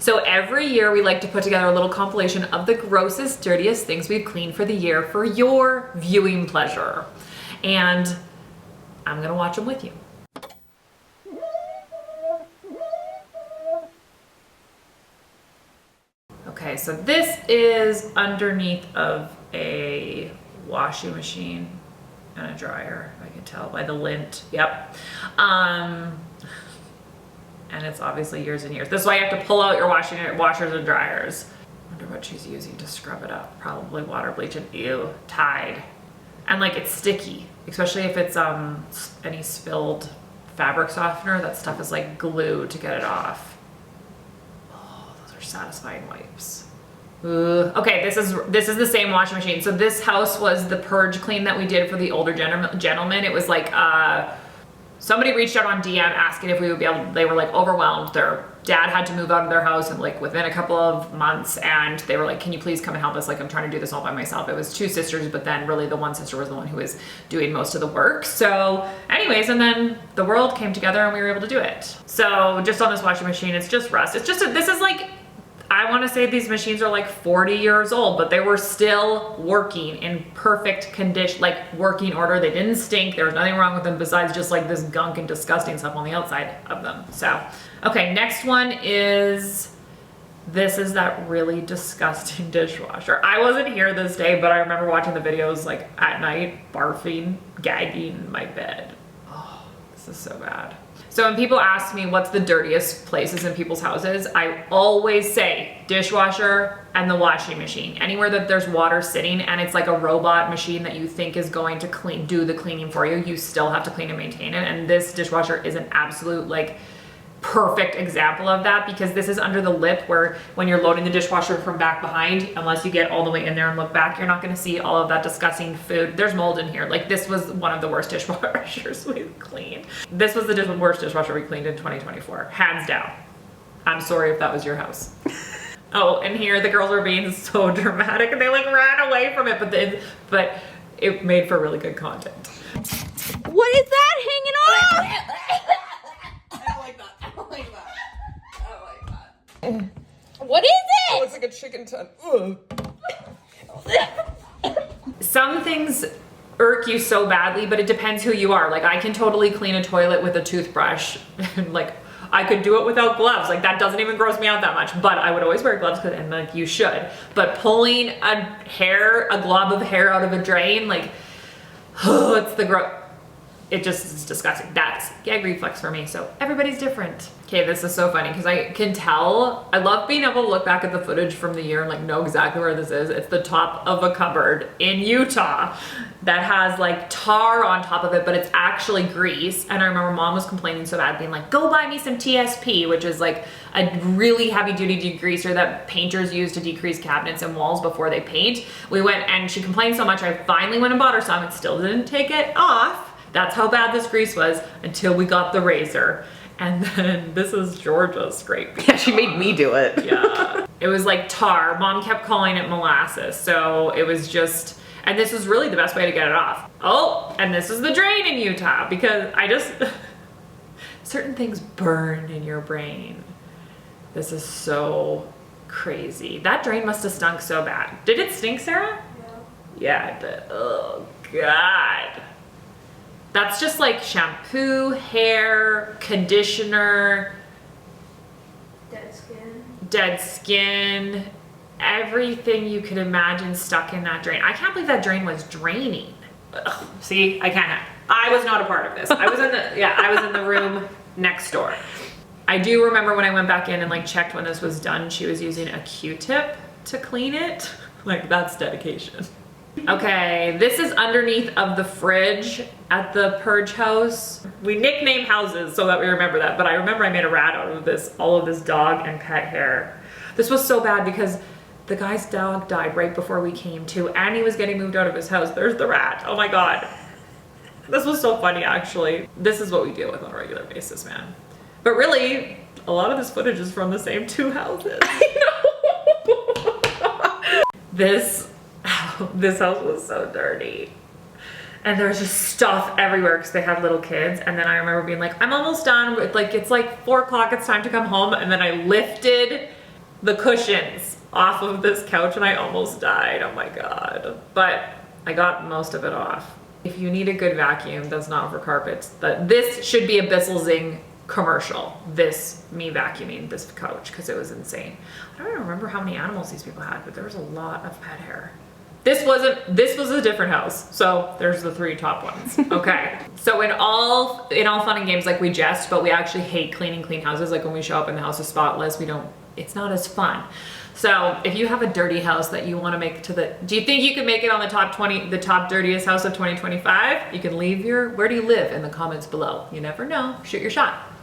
So every year we like to put together a little compilation of the grossest, dirtiest things we've cleaned for the year for your viewing pleasure. And I'm gonna watch them with you. Okay, so this is underneath of a washing machine and a dryer. I can tell by the lint. Yep. And it's obviously years and years. This is why you have to pull out your washers and dryers. I wonder what she's using to scrub it up. Probably water, bleach, and ew, Tide. And like it's sticky, especially if it's any spilled fabric softener. That stuff is like glue to get it off. Oh, those are satisfying wipes. Okay, this is the same washing machine. So this house was the purge clean that we did for the older gentleman. It was like somebody reached out on DM asking if we would be able. They were like overwhelmed. Their dad had to move out of their house and like within a couple of months, and they were like, "Can you please come and help us? Like, I'm trying to do this all by myself." It was two sisters, but then really the one sister was the one who was doing most of the work. So, anyways, and then the world came together and we were able to do it. So, just on this washing machine, it's just rust. It's just this is like. I want to say these machines are like 40 years old, but they were still working in perfect condition, like working order. They didn't stink. There was nothing wrong with them besides just like this gunk and disgusting stuff on the outside of them. So, okay, next one is, this is that really disgusting dishwasher. I wasn't here this day, but I remember watching the videos like at night, barfing, gagging in my bed. Oh, this is so bad. So when people ask me what's the dirtiest places in people's houses, I always say dishwasher and the washing machine. Anywhere that there's water sitting and it's like a robot machine that you think is going to do the cleaning for you, you still have to clean and maintain it. And this dishwasher is an absolute like perfect example of that, because this is under the lip where when you're loading the dishwasher from back behind, unless you get all the way in there and look back, you're not going to see all of that disgusting food. There's mold in here. Like this was one of the worst dishwashers we've cleaned. This was the worst dishwasher we cleaned in 2024, hands down. I'm sorry if that was your house. Oh, and here the girls were being so dramatic and they like ran away from it, but it made for really good content. What is that hanging off? What is it? Oh, it's like a chicken tongue. Some things irk you so badly, but it depends who you are. Like I can totally clean a toilet with a toothbrush. Like I could do it without gloves. Like that doesn't even gross me out that much, but I would always wear gloves and like you should. But pulling a glob of hair out of a drain, like, oh, it's the gross. It just is disgusting. That's gag reflex for me. So everybody's different. Okay, this is so funny because I can tell. I love being able to look back at the footage from the year and like know exactly where this is. It's the top of a cupboard in Utah that has like tar on top of it, but it's actually grease. And I remember mom was complaining so bad, being like, go buy me some TSP, which is like a really heavy duty degreaser that painters use to degrease cabinets and walls before they paint. We went and she complained so much, I finally went and bought her some. It still didn't take it off. That's how bad this grease was until we got the razor. And then this is Georgia scraping. Yeah, she made me do it. Yeah. It was like tar. Mom kept calling it molasses. So it was just, and this was really the best way to get it off. Oh, and this is the drain in Utah because certain things burn in your brain. This is so crazy. That drain must have stunk so bad. Did it stink, Sarah? Yeah, it did. Oh, God. That's just like shampoo, hair, conditioner, dead skin, everything you could imagine stuck in that drain. I can't believe that drain was draining. Ugh. See, I was not a part of this. I was in the room next door. I do remember when I went back in and like checked when this was done, she was using a Q-tip to clean it. Like that's dedication. Okay, this is underneath of the fridge at the purge house. We nickname houses so that we remember that, but I remember I made a rat out of this, all of this dog and pet hair. This was so bad because the guy's dog died right before we came to, and he was getting moved out of his house. There's the rat. Oh my God. This was so funny, actually. This is what we deal with on a regular basis, man. But really, a lot of this footage is from the same two houses. I know. This house was so dirty. And there's just stuff everywhere because they had little kids. And then I remember being like, I'm almost done with, like, it's like 4 o'clock, it's time to come home. And then I lifted the cushions off of this couch and I almost died. Oh my God. But I got most of it off. If you need a good vacuum that's not for carpets, this should be a Bissell Zing commercial. Me vacuuming this couch because it was insane. I don't even remember how many animals these people had, but there was a lot of pet hair. This was a different house. So there's the 3 top ones. Okay. So in all fun and games, like we jest, but we actually hate cleaning clean houses. Like when we show up and the house is spotless, it's not as fun. So if you have a dirty house that you want to make do you think you can make it on the top dirtiest house of 2025? You can leave where do you live in the comments below. You never know. Shoot your shot.